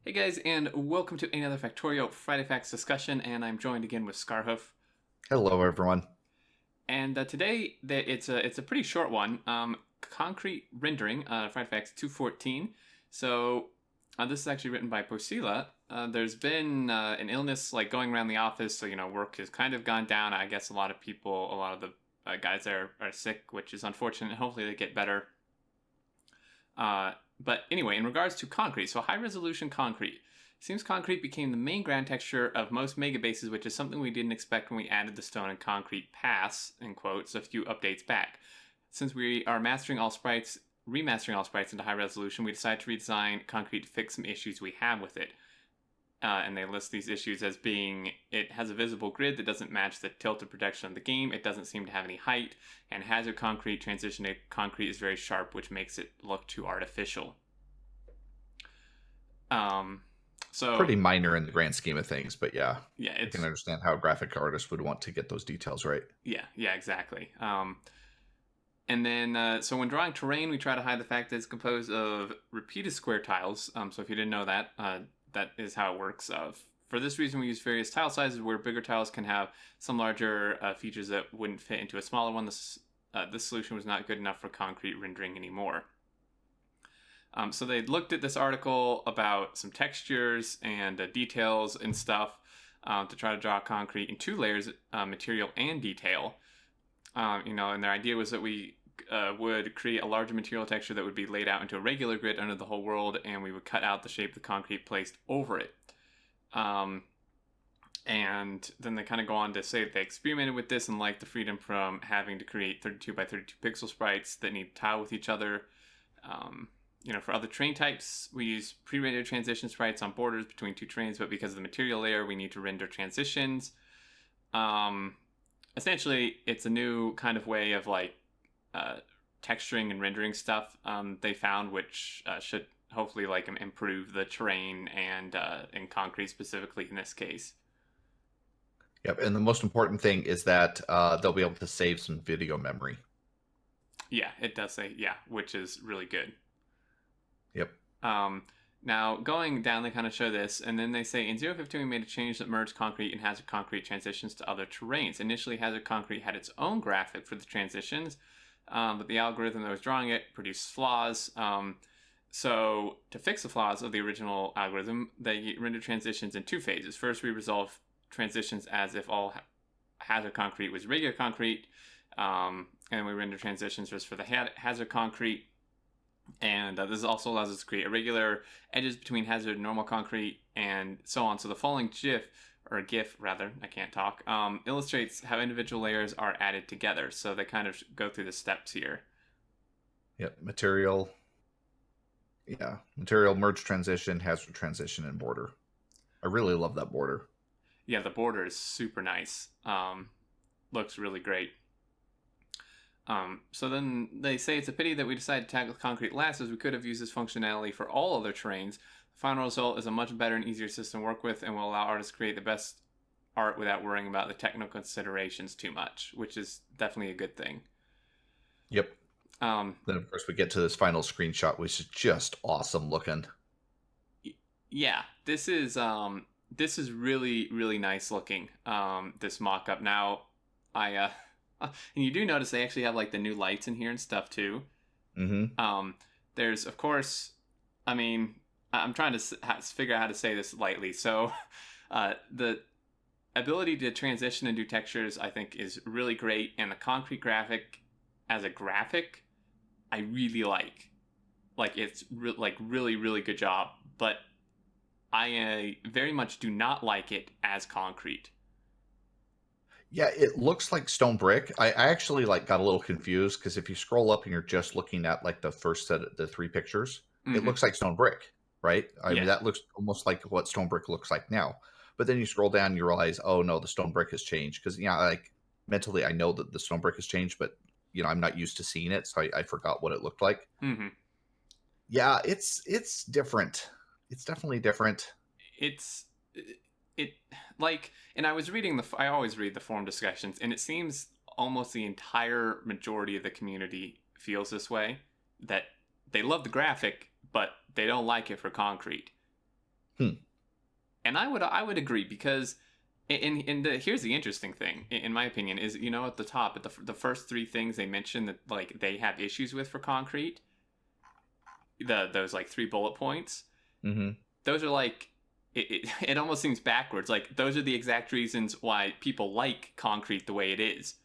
Hey guys, and welcome to another Factorio Friday Facts discussion, and I'm joined again with Scarhoof. Hello, everyone. And today, it's a pretty short one. Concrete rendering, Friday Facts 214. So this is actually written by Posila. There's been an illness like going around the office, so work has kind of gone down. I guess a lot of the guys there are sick, which is unfortunate. Hopefully they get better. But anyway, in regards to concrete, so high resolution concrete. Seems concrete became the main ground texture of most megabases, which is something we didn't expect when we added the stone and concrete pass, in quotes, a few updates back. Since we are remastering all sprites into high resolution, we decided to redesign concrete to fix some issues we have with it. And they list these issues as being, it has a visible grid that doesn't match the tilted projection of the game, it doesn't seem to have any height, and hazard concrete transition to concrete is very sharp, which makes it look too artificial. So Pretty minor in the grand scheme of things, but yeah, I it's can understand how a graphic artist would want to get those details right. yeah, exactly. And then, so when drawing terrain, we try to hide the fact that it's composed of repeated square tiles. So if you didn't know that, that is how it works. For this reason, we use various tile sizes where bigger tiles can have some larger features that wouldn't fit into a smaller one. This solution was not good enough for concrete rendering anymore. So they looked at this article about some textures and details and stuff to try to draw concrete in two layers, material and detail. And their idea was that we would create a larger material texture that would be laid out into a regular grid under the whole world, and we would cut out the shape of the concrete placed over it. And then they kind of go on to say that they experimented with this and liked the freedom from having to create 32 by 32 pixel sprites that need to tile with each other. For other terrain types, we use pre-rendered transition sprites on borders between two terrains, but because of the material layer, we need to render transitions. Essentially, it's a new kind of way of texturing and rendering stuff they found, which should hopefully improve the terrain and concrete specifically in this case. Yep, and the most important thing is that they'll be able to save some video memory. Yeah, it does say which is really good. Yep. Now, going down, they kind of show this, and then they say, in 015, we made a change that merged concrete and hazard concrete transitions to other terrains. Initially, hazard concrete had its own graphic for the transitions, but the algorithm that was drawing it produced flaws. So, to fix the flaws of the original algorithm, they rendered transitions in two phases. First, we resolved transitions as if all hazard concrete was regular concrete, and we rendered transitions just for the hazard concrete. And this also allows us to create irregular edges between hazard and normal concrete, and so on. So the following GIF, I can't talk, illustrates how individual layers are added together. So they kind of go through the steps here. Yep, material merge transition, hazard transition, and border. I really love that border. Yeah, the border is super nice. Looks really great. So then they say it's a pity that we decided to tackle concrete last, as we could have used this functionality for all other terrains. The final result is a much better and easier system to work with, and will allow artists to create the best art without worrying about the technical considerations too much, which is definitely a good thing. Yep. Then of course we get to this final screenshot, which is just awesome looking. Yeah, this is really, really nice looking. This mock-up. Now, and you do notice they actually have the new lights in here and stuff too. Mm-hmm. There's, of course, I'm trying to figure out how to say this lightly. So, the ability to transition and do textures, I think, is really great. And the concrete graphic, as a graphic, I really like. It's really, really good job. But I very much do not like it as concrete. Yeah, it looks like stone brick. I actually got a little confused because if you scroll up and you're just looking at the first set of the three pictures, it looks like stone brick, right? I mean, that looks almost like what stone brick looks like now. But then you scroll down and you realize, oh no, the stone brick has changed. Because mentally I know that the stone brick has changed, but I'm not used to seeing it, so I forgot what it looked like. Mm-hmm. Yeah, it's different. It's definitely different. And I was reading I always read the forum discussions, and it seems almost the entire majority of the community feels this way, that they love the graphic, but they don't like it for concrete. Hmm. And I would agree, because here's the interesting thing, in my opinion, is, at the top, at the first three things they mentioned that, like, they have issues with for concrete, those, like, three bullet points, Mm-hmm. those are like, it almost seems backwards. Like, those are the exact reasons why people like concrete the way it is.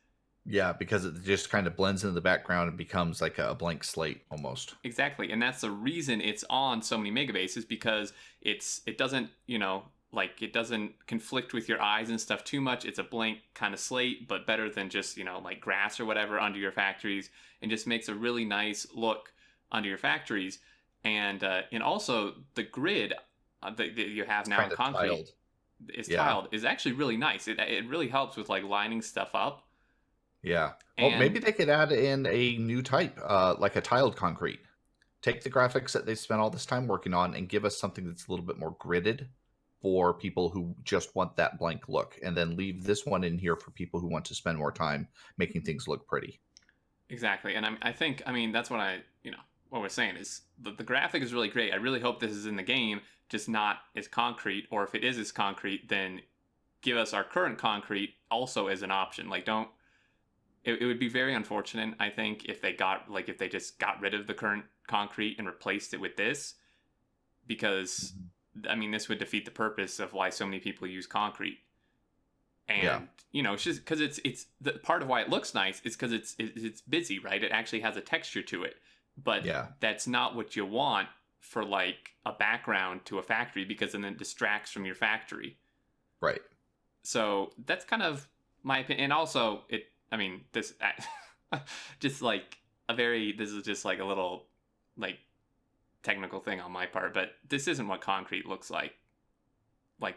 Yeah, because it just kind of blends into the background and becomes like a blank slate almost. Exactly, and that's the reason it's on so many megabases, because it doesn't, like, it doesn't conflict with your eyes and stuff too much. It's a blank kind of slate, but better than just, like, grass or whatever under your factories, and just makes a really nice look under your factories. And also the grid that you have It's now in kind of concrete tiled. is Yeah. tiled, is actually really nice. It really helps with, like, lining stuff up. Yeah. Well, maybe And they could add in a new type, like a tiled concrete. Take the graphics that they spent all this time working on and give us something that's a little bit more gridded for people who just want that blank look, and then leave this one in here for people who want to spend more time making things look pretty. exactly, and I think, that's what what we're saying is the graphic is really great. I really hope this is in the game, just not as concrete, or if it is as concrete, then give us our current concrete also as an option. Like, don't. It would be very unfortunate, I think, if they just got rid of the current concrete and replaced it with this, because Mhm. this would defeat the purpose of why so many people use concrete. Yeah. And it's just because it's the part of why it looks nice is because it's busy, right? It actually has a texture to it, but Yeah. that's not what you want for, like, a background to a factory, because then it distracts from your factory. Right. So that's kind of my opinion. And also, this just like this is just like a little, like, technical thing on my part, but this isn't what concrete looks like,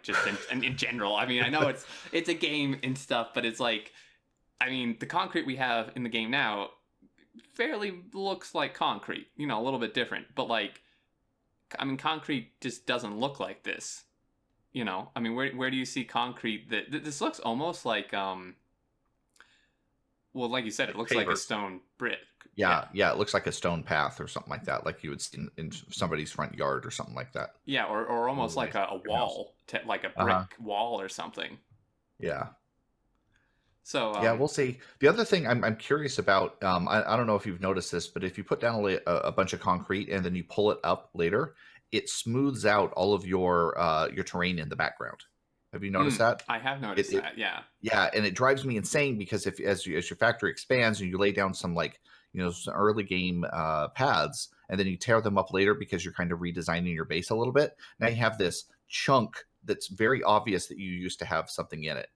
just in general. I know it's a game and stuff, but it's like, the concrete we have in the game now fairly looks like concrete, a little bit different, but, like, concrete just doesn't look like this. Where do you see concrete that this looks almost like, well, like you said, it Like looks like a pavers. stone brick. Yeah. Yeah. Yeah. It looks like a stone path or something like that, like you would see in somebody's front yard or something like that. Yeah, or A almost really like nice a looking house. wall, like a Uh huh. brick wall or something. Yeah. So, Yeah, we'll see. The other thing I'm curious about, I don't know if you've noticed this, but if you put down a bunch of concrete and then you pull it up later, it smooths out all of your terrain in the background. Have you noticed that? I have It, noticed it that. Yeah. yeah, and it drives me insane because if as your factory expands and you lay down some like some early game paths and then you tear them up later because you're kind of redesigning your base a little bit, now you have this chunk that's very obvious that you used to have something in it.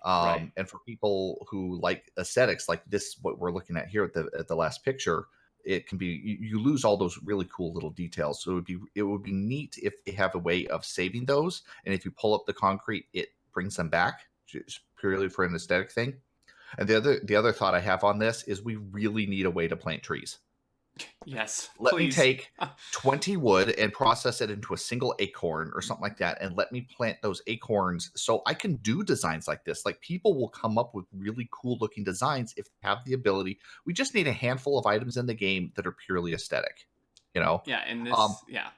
Right. And for people who like aesthetics, like this, what we're looking at here at the last picture, it can be you lose all those really cool little details. So it would be neat if they have a way of saving those, and if you pull up the concrete, it brings them back just purely for an aesthetic thing. And the other thought I have on this is we really need a way to plant trees. Yes, Let me please. take 20 wood and process it into a single acorn or something like that, and let me plant those acorns so I can do designs like this. Like, people will come up with really cool looking designs if they have the ability. We just need a handful of items in the game that are purely aesthetic, you know. Yeah, and Um, this, yeah.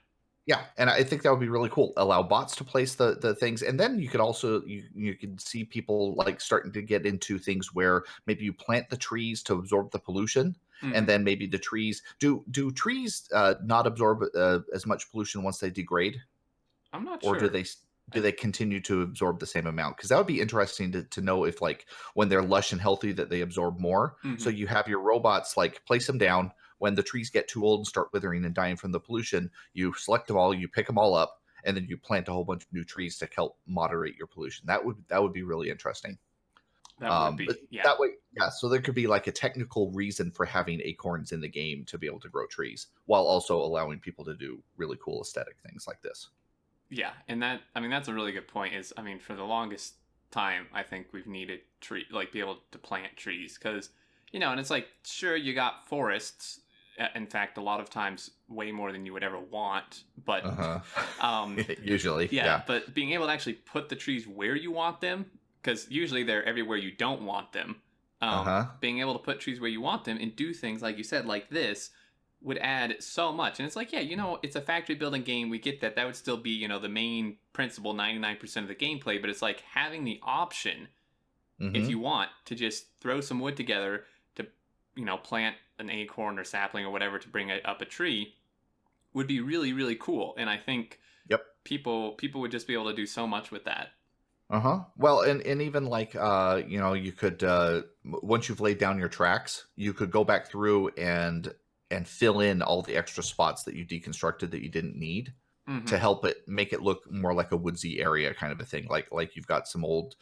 yeah, and I think that would be really cool. Allow bots to place the things, and then you could also you could see people like starting to get into things where maybe you plant the trees to absorb the pollution, and hmm then maybe the trees do trees not absorb as much pollution once they degrade, I'm not or do sure. do I, they continue to absorb the same amount? Because that would be interesting to know if, like, when they're lush and healthy, that they absorb more. So hmm you have your robots like place them down. When the trees get too old and start withering and dying from the pollution, you select them all, you pick them all up, and then you plant a whole bunch of new trees to help moderate your pollution. That would be really interesting. that would But be, yeah. that way, yeah. So there could be like a technical reason for having acorns in the game to be able to grow trees, while also allowing people to do really cool aesthetic things like this. Yeah, and that's a really good point. Is, for the longest time, I think we've needed be able to plant trees, because, and it's like, sure, you got forests. In fact, a lot of times, way more than you would ever want. But, Uh um, huh. Usually, yeah, yeah. but being able to actually put the trees where you want them, because usually they're everywhere you don't want them. Uh huh. Being able to put trees where you want them and do things like you said, like this, would add so much. And it's like, yeah, it's a factory building game. We get that. That would still be, the main principle, 99% of the gameplay. But it's like having the option, if Mm-hmm. you want, to just throw some wood together to, plant an acorn or sapling or whatever to bring up a tree would be really, really cool. And I think Yep. people would just be able to do so much with that. Uh-huh. Well, and even like you could once you've laid down your tracks, you could go back through and fill in all the extra spots that you deconstructed that you didn't need to Mm-hmm. help it make it look more like a woodsy area kind of a thing. Like you've got some old,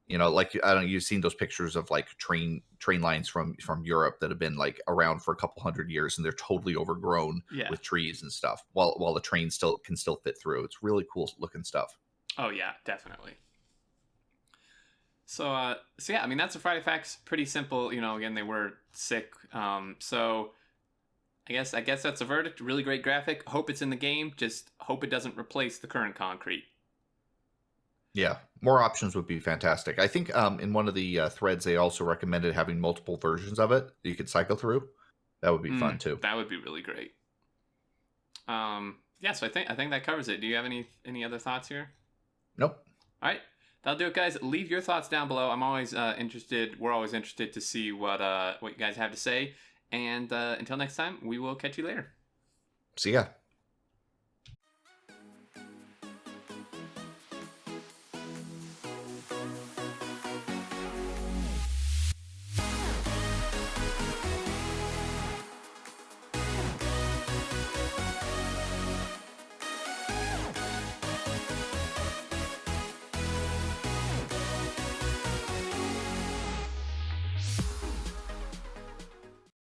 like I don't know, you've seen those pictures of like train lines from Europe that have been like around for a couple hundred years and they're totally overgrown Yeah. with trees and stuff while the train still can still fit through. It's really cool looking stuff. Oh yeah, definitely. So yeah, I mean that's the Friday facts. Pretty simple. Again, they were sick. So I guess that's a verdict. Really great graphic. Hope it's in the game. Just hope it doesn't replace the current concrete. Yeah, more options would be fantastic. I think in one of the threads they also recommended having multiple versions of it that you could cycle through. That would be fun too. That would be really great. Yeah. So I think that covers it. Do you have any other thoughts here? Nope. All right. That'll do it, guys. Leave your thoughts down below. I'm always interested. We're always interested to see what you guys have to say. And until next time, we will catch you later. See ya.